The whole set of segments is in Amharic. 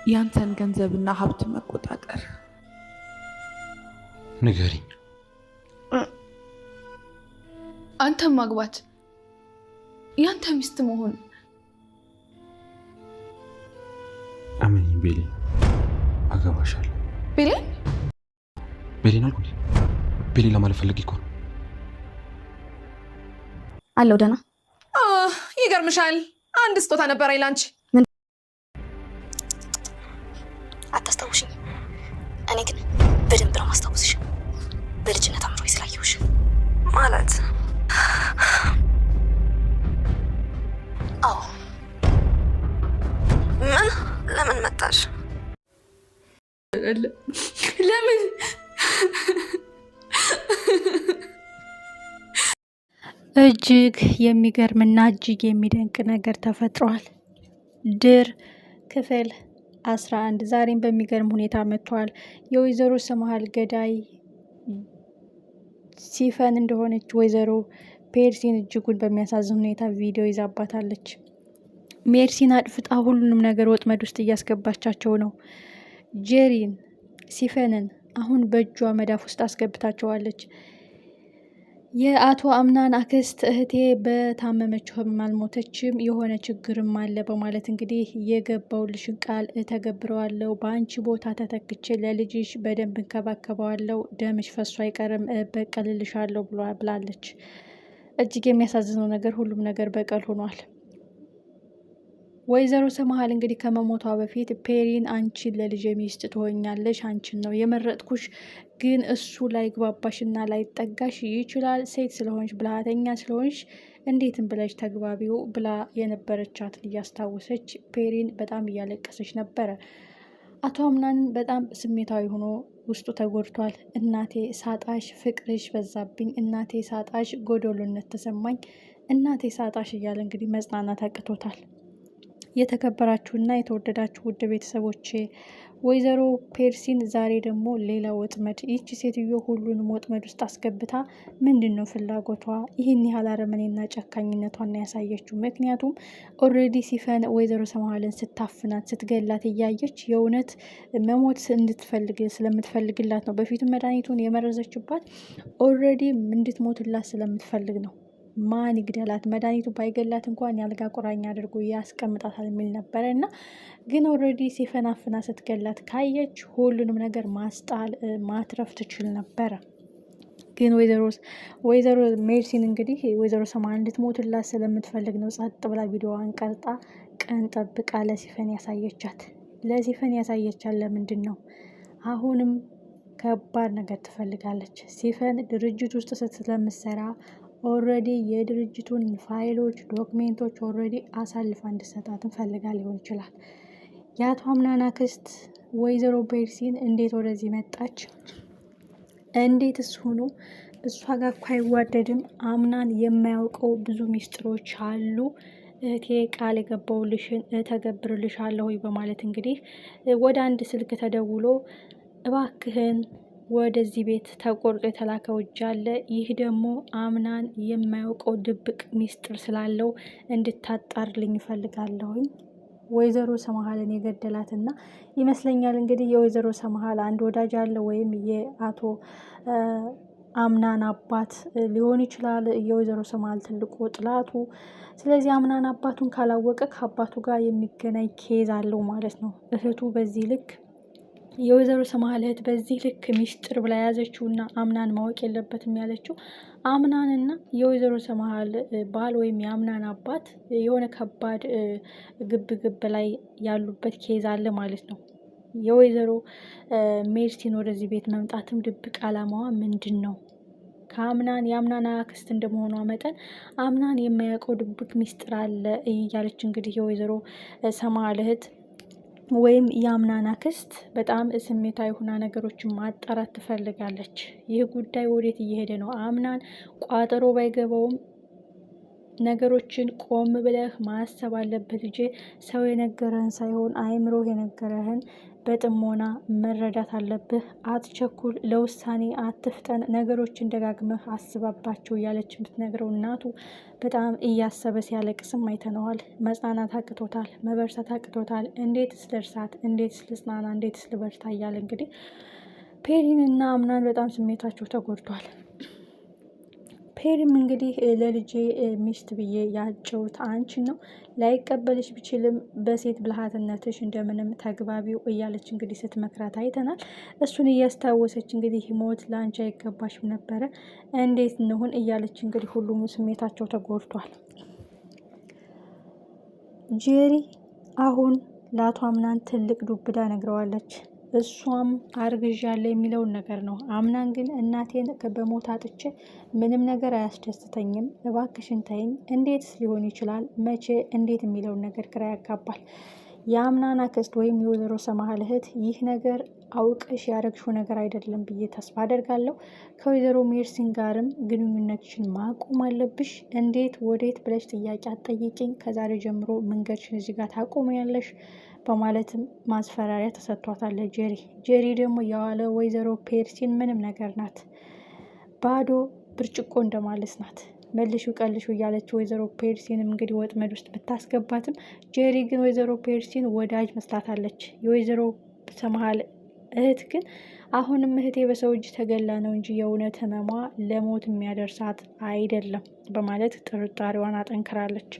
ያንተን ገንዘብና ሀብት መቆጣጠር። ንገሪኝ። አንተም ማግባት፣ ያንተ ሚስት መሆን። አመኝ ቤሌን፣ አገባሻለሁ። ቤሌን ቤሌን አልኩ። ቤሌን ለማለት ፈልጌ እኮ ነው። አለው ደህና። ይገርምሻል፣ አንድ ስጦታ ነበረኝ ላንቺ። አታስታውሽኝ? እኔ ግን በደንብ ነው ማስታወስሽ። በልጅነት አምሮኝ ስላየሁሽ ማለት። አዎ። ምን? ለምን መጣሽ? ለምን? እጅግ የሚገርምና እጅግ የሚደንቅ ነገር ተፈጥሯል። ድር ክፍል 11 ዛሬም በሚገርም ሁኔታ መጥቷል። የወይዘሮ ሰምሃል ገዳይ ሲፈን እንደሆነች ወይዘሮ ፔርሲን እጅጉን በሚያሳዝን ሁኔታ ቪዲዮ ይዛባታለች። ሜርሲን አጥፍጣ ሁሉንም ነገር ወጥመድ ውስጥ እያስገባቻቸው ነው። ጄሪን ሲፈንን አሁን በእጇ መዳፍ ውስጥ አስገብታቸዋለች። የአቶ አምናን አክስት እህቴ በታመመችው ህመም አልሞተችም፣ የሆነ ችግርም አለ በማለት እንግዲህ የገባውልሽን ቃል እተገብረዋለሁ፣ በአንቺ ቦታ ተተክቼ ለልጅሽ በደንብ እንከባከበዋለሁ፣ ደምሽ ፈሶ አይቀርም፣ በቀልልሻለሁ ብላለች። እጅግ የሚያሳዝነው ነገር ሁሉም ነገር በቀል ሆኗል። ወይዘሮ ሰምሃል እንግዲህ ከመሞቷ በፊት ፔሪን አንቺን ለልጅ ሚስት ትሆኛለሽ፣ አንቺን ነው የመረጥኩሽ፣ ግን እሱ ላይ ግባባሽና ላይ ጠጋሽ ይችላል፣ ሴት ስለሆንሽ ብልሃተኛ ስለሆንሽ እንዴትም ብለሽ ተግባቢው ብላ የነበረቻትን እያስታወሰች ፔሪን በጣም እያለቀሰች ነበረ። አቶ አምናን በጣም ስሜታዊ ሆኖ ውስጡ ተጎድቷል። እናቴ ሳጣሽ ፍቅርሽ በዛብኝ፣ እናቴ ሳጣሽ ጎዶሎነት ተሰማኝ፣ እናቴ ሳጣሽ እያለ እንግዲህ መጽናናት አቅቶታል። የተከበራችሁና የተወደዳችሁ ውድ ቤተሰቦቼ ወይዘሮ ፔርሲን ዛሬ ደግሞ ሌላ ወጥመድ፣ ይቺ ሴትዮ ሁሉንም ወጥመድ ውስጥ አስገብታ ምንድን ነው ፍላጎቷ? ይህን ያህል አረመኔና ጨካኝነቷን ያሳየችው። ምክንያቱም ኦልሬዲ ሲፈን ወይዘሮ ሰምሃልን ስታፍናት ስትገላት እያየች የእውነት መሞት ስለምትፈልግላት ነው። በፊቱም መድኃኒቱን የመረዘችባት ኦልሬዲ እንድትሞትላት ስለምትፈልግ ነው። ማን ይግደላት? መድኃኒቱ ባይገላት እንኳን ያልጋ ቁራኛ አድርጎ ያስቀምጣታል የሚል ነበረ እና ግን ኦልሬዲ ሲፈናፍና ስትገላት ካየች ሁሉንም ነገር ማስጣል ማትረፍ ትችል ነበረ። ግን ወይዘሮ ሜርሲን እንግዲህ ወይዘሮ ሰምሃል እንድትሞትላት ስለምትፈልግ ነው ጸጥ ብላ ቪዲዮዋን ቀርጣ ቀን ጠብቃ ለሲፈን ያሳየቻት። ለሲፈን ያሳየቻት ለምንድን ነው? አሁንም ከባድ ነገር ትፈልጋለች። ሲፈን ድርጅት ውስጥ ስለምትሰራ ኦልሬዲ የድርጅቱን ፋይሎች ዶክሜንቶች ኦልሬዲ አሳልፋ እንድሰጣትን ፈልጋ ሊሆን ይችላል። የአቶ አምናን አክስት ወይዘሮ ፔርሲን እንዴት ወደዚህ መጣች? እንዴትስ ሆኖ? እሷ ጋር እኮ አይዋደድም። አምናን የማያውቀው ብዙ ሚስጥሮች አሉ። እህቴ ቃል የገባውልሽን እተገብርልሻለሁ በማለት እንግዲህ ወደ አንድ ስልክ ተደውሎ እባክህን ወደዚህ ቤት ተቆርጦ የተላከው እጅ አለ። ይህ ደግሞ አምናን የማያውቀው ድብቅ ሚስጥር ስላለው እንድታጣርልኝ እፈልጋለሁኝ። ወይዘሮ ሰምሃልን የገደላትና ይመስለኛል እንግዲህ የወይዘሮ ሰምሃል አንድ ወዳጅ አለ፣ ወይም የአቶ አምናን አባት ሊሆን ይችላል የወይዘሮ ሰምሃል ትልቁ ጥላቱ። ስለዚህ አምናን አባቱን ካላወቀ ከአባቱ ጋር የሚገናኝ ኬዝ አለው ማለት ነው። እህቱ በዚህ ልክ የወይዘሮ ሰምሃል እህት በዚህ ልክ ሚስጥር ብላ ያዘችው እና አምናን ማወቅ የለበትም ያለችው አምናንና የወይዘሮ ሰምሃል ባል ወይም የአምናን አባት የሆነ ከባድ ግብ ላይ ያሉበት ኬዝ አለ ማለት ነው። የወይዘሮ ሜርሲን ወደዚህ ቤት መምጣትም ድብቅ አላማዋ ምንድን ነው? የአምናን አክስት እንደመሆኗ መጠን አምናን የማያውቀው ድብቅ ሚስጥር አለ እያለች እንግዲህ የወይዘሮ ሰምሃል እህት ወይም የአምናን አክስት በጣም ስሜታዊ ሆና ነገሮችን ማጣራት ትፈልጋለች። ይህ ጉዳይ ወዴት እየሄደ ነው? አምናን ቋጠሮ ባይገባውም ነገሮችን ቆም ብለህ ማሰብ አለብህ ልጄ። ሰው የነገረህን ሳይሆን አእምሮህ የነገረህን በጥሞና መረዳት አለብህ። አትቸኩል፣ ለውሳኔ አትፍጠን፣ ነገሮችን ደጋግመህ አስባባቸው እያለች የምትነግረው እናቱ በጣም እያሰበ ሲያለቅስም አይተነዋል። መጽናናት አቅቶታል፣ መበርታት አቅቶታል። እንዴትስ ልርሳት፣ እንዴትስ ልጽናና፣ እንዴትስ ልበርታ እያለ እንግዲህ ፔሪን እና አምናን በጣም ስሜታቸው ተጎድቷል። ፔሪም እንግዲህ ለልጄ ሚስት ብዬ ያጨውት አንቺን ነው፣ ላይቀበልሽ ቢችልም በሴት ብልሃትነትሽ እንደምንም ተግባቢው እያለች እንግዲህ ስትመክራት አይተናል። እሱን እያስታወሰች እንግዲህ ሞት ለአንቺ አይገባሽም ነበረ፣ እንዴት እንሁን እያለች እንግዲህ ሁሉም ስሜታቸው ተጎድቷል። ጄሪ አሁን ለአቶ አምናን ትልቅ ዱብዳ ነግረዋለች። እሷም አርግዣለሁ የሚለውን ነገር ነው። አምናን ግን እናቴን በሞት አጥቼ ምንም ነገር አያስደስተኝም፣ እባክሽን ተይኝ፣ እንዴትስ ሊሆን ይችላል፣ መቼ፣ እንዴት የሚለውን ነገር ግራ ያጋባል። የአምናን አክስት ወይም የወይዘሮ ሰማሃል እህት ይህ ነገር አውቀሽ ያረግሽው ነገር አይደለም ብዬ ተስፋ አደርጋለሁ። ከወይዘሮ ሜርሲን ጋርም ግንኙነትሽን ማቆም አለብሽ። እንዴት ወዴት ብለሽ ጥያቄ አትጠይቂኝ። ከዛሬ ጀምሮ መንገድሽን እዚህ ጋር ታቆሚያለሽ በማለትም ማስፈራሪያ ተሰጥቷታል ጄሪ። ጄሪ ደግሞ የዋለ ወይዘሮ ፔርሲን ምንም ነገር ናት፣ ባዶ ብርጭቆ እንደማለት ናት። መልሹ ቀልሹ እያለች ወይዘሮ ፔርሲንም እንግዲህ ወጥመድ ውስጥ ብታስገባትም ጄሪ ግን ወይዘሮ ፔርሲን ወዳጅ መስላታለች። የወይዘሮ ሰማሃል እህት ግን አሁንም እህቴ በሰው እጅ ተገላ ነው እንጂ የእውነት ህመሟ ለሞት የሚያደርሳት አይደለም በማለት ጥርጣሬዋን አጠንክራለች።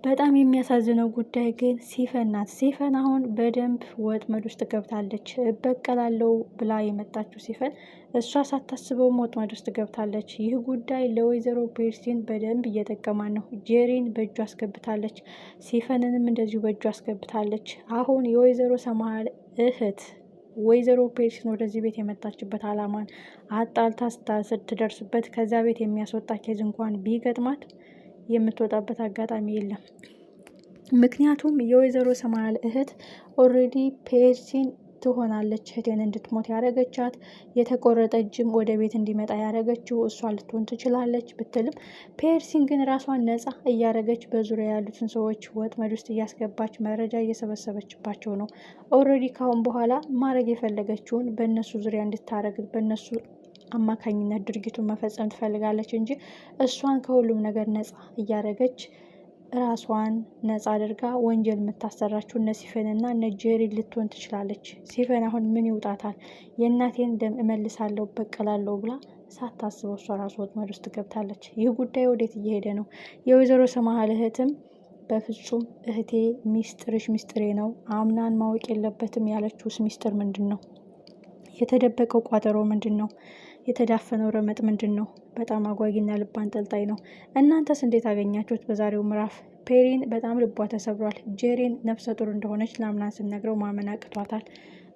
በጣም የሚያሳዝነው ጉዳይ ግን ሲፈን ናት። ሲፈን አሁን በደንብ ወጥመድ ውስጥ ገብታለች። እበቀላለው ብላ የመጣችው ሲፈን እሷ ሳታስበውም ወጥመድ ውስጥ ገብታለች። ይህ ጉዳይ ለወይዘሮ ፔርሲን በደንብ እየጠቀማን ነው። ጄሪን በእጁ አስገብታለች፣ ሲፈንንም እንደዚሁ በእጁ አስገብታለች። አሁን የወይዘሮ ሰማሃል እህት ወይዘሮ ፔርሲን ወደዚህ ቤት የመጣችበት አላማን አጣልታ ስትደርስበት ከዛ ቤት የሚያስወጣ ኬዝ እንኳን ቢገጥማት የምትወጣበት አጋጣሚ የለም። ምክንያቱም የወይዘሮ ሰማሃል እህት ኦልሬዲ ፔርሲን ትሆናለች እህቴን እንድትሞት ያደረገቻት፣ የተቆረጠ እጅም ወደ ቤት እንዲመጣ ያደረገችው እሷ ልትሆን ትችላለች ብትልም ፔርሲን ግን ራሷን ነጻ እያደረገች በዙሪያ ያሉትን ሰዎች ወጥመድ ውስጥ እያስገባች መረጃ እየሰበሰበችባቸው ነው። ኦልሬዲ ካሁን በኋላ ማድረግ የፈለገችውን በእነሱ ዙሪያ እንድታረግ በእነሱ አማካኝነት ድርጊቱን መፈጸም ትፈልጋለች እንጂ እሷን ከሁሉም ነገር ነጻ እያደረገች ራሷን ነጻ አድርጋ ወንጀል የምታሰራችው እነ ሲፈንና እነ ጄሪ ልትሆን ትችላለች። ሲፈን አሁን ምን ይውጣታል? የእናቴን ደም እመልሳለሁ በቀላለሁ ብላ ሳታስበው እሷ ራሱ ወጥመድ ውስጥ ገብታለች። ይህ ጉዳይ ወዴት እየሄደ ነው? የወይዘሮ ሰማሃል እህትም በፍጹም እህቴ ሚስጥርሽ ሚስጥሬ ነው፣ አምናን ማወቅ የለበትም ያለችውስ ሚስጥር ምንድን ነው? የተደበቀው ቋጠሮ ምንድን ነው? የተዳፈነው ረመጥ ምንድን ነው? በጣም አጓጊና ልብ አንጠልጣይ ነው። እናንተስ እንዴት አገኛችሁት? በዛሬው ምዕራፍ ፔሪን በጣም ልቧ ተሰብሯል። ጄሪን ነፍሰ ጡር እንደሆነች ለአምናን ስነግረው ማመን አቅቷታል።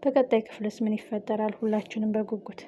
በቀጣይ ክፍልስ ምን ይፈጠራል? ሁላችንም በጉጉት